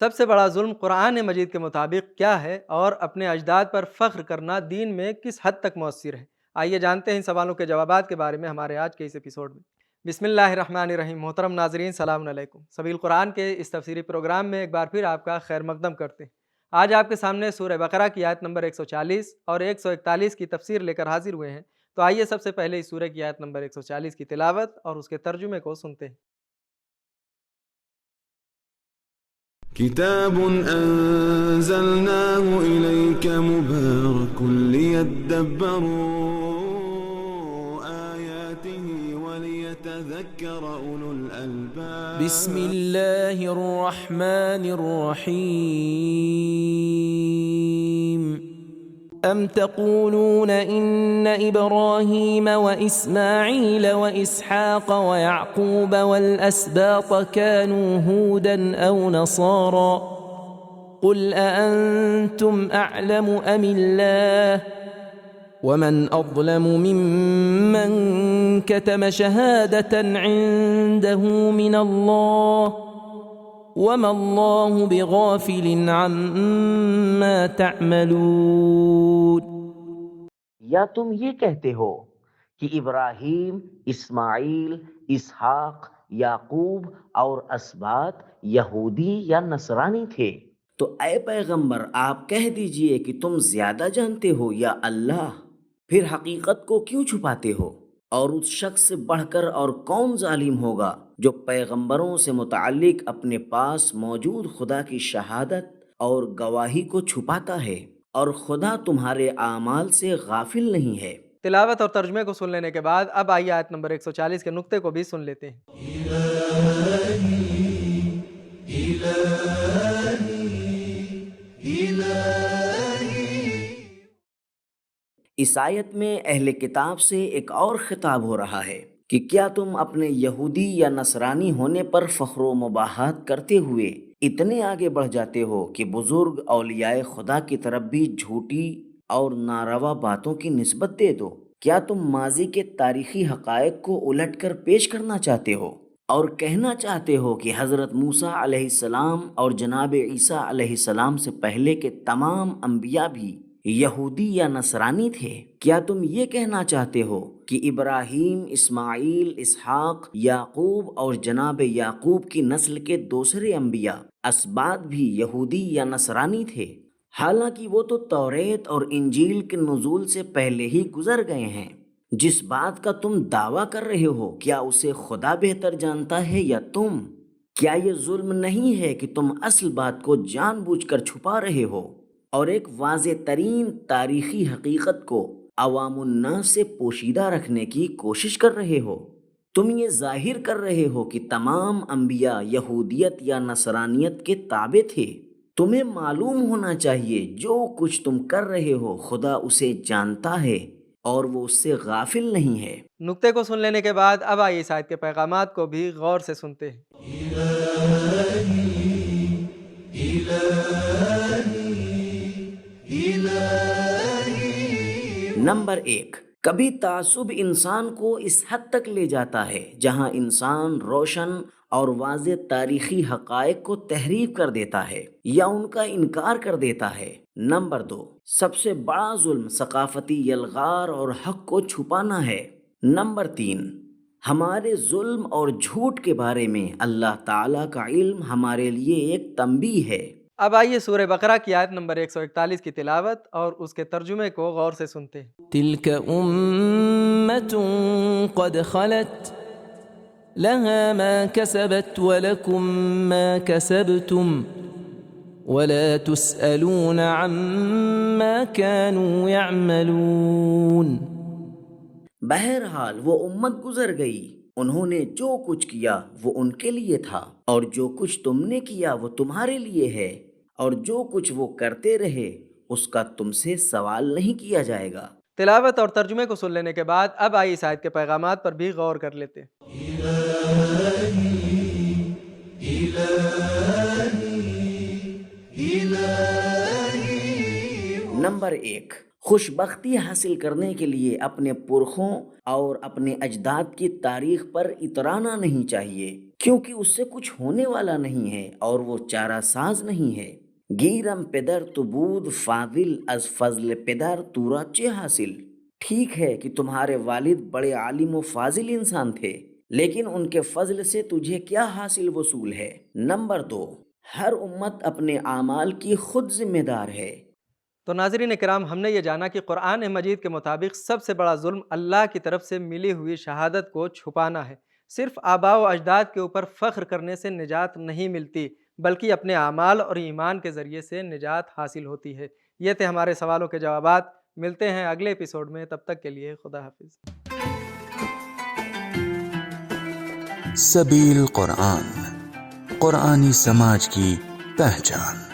سب سے بڑا ظلم قرآن مجید کے مطابق کیا ہے اور اپنے اجداد پر فخر کرنا دین میں کس حد تک مؤثر ہے؟ آئیے جانتے ہیں ان سوالوں کے جوابات کے بارے میں ہمارے آج کے اس ایپیسوڈ میں۔ بسم اللہ الرحمن الرحیم۔ محترم ناظرین، سلام علیکم۔ سبیل قرآن کے اس تفسیری پروگرام میں ایک بار پھر آپ کا خیر مقدم کرتے ہیں۔ آج آپ کے سامنے سورہ بقرہ کی آیت نمبر 140 اور 141 کی تفسیر لے کر حاضر ہوئے ہیں۔ تو آئیے سب سے پہلے اس سورہ کی آیت نمبر 140 کی تلاوت اور اس کے ترجمے کو سنتے ہیں۔ كتاب أنزلناه إليك مبارك ليدبروا آياته وليتذكر أولو الألباب بسم الله الرحمن الرحيم أم تقولون إن إبراهيم وإسماعيل وإسحاق ويعقوب والأسباط كانوا هودا أو نصارى قل أأنتم أعلم أم الله ومن أظلم ممن كتم شهادة عنده من الله وما الله بغافل عما تعملون۔ یا تم یہ کہتے ہو کہ ابراہیم، اسماعیل، اسحاق، یعقوب اور اسباط یہودی یا نصرانی تھے؟ تو اے پیغمبر آپ کہہ دیجئے کہ تم زیادہ جانتے ہو یا اللہ؟ پھر حقیقت کو کیوں چھپاتے ہو؟ اور اس شخص سے بڑھ کر اور کون ظالم ہوگا جو پیغمبروں سے متعلق اپنے پاس موجود خدا کی شہادت اور گواہی کو چھپاتا ہے، اور خدا تمہارے اعمال سے غافل نہیں ہے۔ تلاوت اور ترجمے کو سن لینے کے بعد اب آئیے آیت نمبر 140 کے نقطے کو بھی سن لیتے ہیں۔ اس آیت میں اہل کتاب سے ایک اور خطاب ہو رہا ہے کہ کیا تم اپنے یہودی یا نصرانی ہونے پر فخر و مباحات کرتے ہوئے اتنے آگے بڑھ جاتے ہو کہ بزرگ اولیاء خدا کی طرف بھی جھوٹی اور ناروا باتوں کی نسبت دے دو؟ کیا تم ماضی کے تاریخی حقائق کو الٹ کر پیش کرنا چاہتے ہو اور کہنا چاہتے ہو کہ حضرت موسیٰ علیہ السلام اور جناب عیسیٰ علیہ السلام سے پہلے کے تمام انبیاء بھی یہودی یا نصرانی تھے؟ کیا تم یہ کہنا چاہتے ہو کہ ابراہیم، اسماعیل، اسحاق، یعقوب اور جناب یعقوب کی نسل کے دوسرے انبیاء اسباط بھی یہودی یا نصرانی تھے؟ حالانکہ وہ تو توریت اور انجیل کے نزول سے پہلے ہی گزر گئے ہیں۔ جس بات کا تم دعویٰ کر رہے ہو کیا اسے خدا بہتر جانتا ہے یا تم؟ کیا یہ ظلم نہیں ہے کہ تم اصل بات کو جان بوجھ کر چھپا رہے ہو اور ایک واضح ترین تاریخی حقیقت کو عوام الناس سے پوشیدہ رکھنے کی کوشش کر رہے ہو؟ تم یہ ظاہر کر رہے ہو کہ تمام انبیاء یہودیت یا نصرانیت کے تابع تھے۔ تمہیں معلوم ہونا چاہیے جو کچھ تم کر رہے ہو خدا اسے جانتا ہے اور وہ اس سے غافل نہیں ہے۔ نقطے کو سن لینے کے بعد اب آئیے اس آیت کے پیغامات کو بھی غور سے سنتے ہیں۔ نمبر 1، کبھی تعصب انسان کو اس حد تک لے جاتا ہے جہاں انسان روشن اور واضح تاریخی حقائق کو تحریف کر دیتا ہے یا ان کا انکار کر دیتا ہے۔ نمبر 2، سب سے بڑا ظلم ثقافتی یلغار اور حق کو چھپانا ہے۔ نمبر 3، ہمارے ظلم اور جھوٹ کے بارے میں اللہ تعالیٰ کا علم ہمارے لیے ایک تنبیہ ہے۔ اب آئیے سورہ بقرہ کی آیت نمبر 141 کی تلاوت اور اس کے ترجمے کو غور سے سنتے ہیں۔ تلك أمة قد خلت لها ما كسبت ولكم ما كسبتم ولا تسألون عما كانوا يعملون۔ بہرحال وہ امت گزر گئی، انہوں نے جو کچھ کیا وہ ان کے لیے تھا، اور جو کچھ تم نے کیا وہ تمہارے لیے ہے، اور جو کچھ وہ کرتے رہے اس کا تم سے سوال نہیں کیا جائے گا۔ تلاوت اور ترجمے کو سن لینے کے بعد اب آئیے اس آیت کے پیغامات پر بھی غور کر لیتے ہیں۔ نمبر 1، خوش بختی حاصل کرنے کے لیے اپنے پرخوں اور اپنے اجداد کی تاریخ پر اترانا نہیں چاہیے، کیونکہ اس سے کچھ ہونے والا نہیں ہے اور وہ چارہ ساز نہیں ہے. گیرم پدر تو بود فاضل از فضل پدر تورا چے حاصل. ٹھیک ہے کہ تمہارے والد بڑے عالم و فاضل انسان تھے، لیکن ان کے فضل سے تجھے کیا حاصل وصول ہے؟ نمبر 2، ہر امت اپنے اعمال کی خود ذمہ دار ہے. تو ناظرین کرام، ہم نے یہ جانا کہ قرآن مجید کے مطابق سب سے بڑا ظلم اللہ کی طرف سے ملی ہوئی شہادت کو چھپانا ہے. صرف آباء و اجداد کے اوپر فخر کرنے سے نجات نہیں ملتی، بلکہ اپنے اعمال اور ایمان کے ذریعے سے نجات حاصل ہوتی ہے. یہ تھے ہمارے سوالوں کے جوابات. ملتے ہیں اگلے ایپیسوڈ میں، تب تک کے لیے خدا حافظ. سبیل قرآن، قرآنی سماج کی پہچان.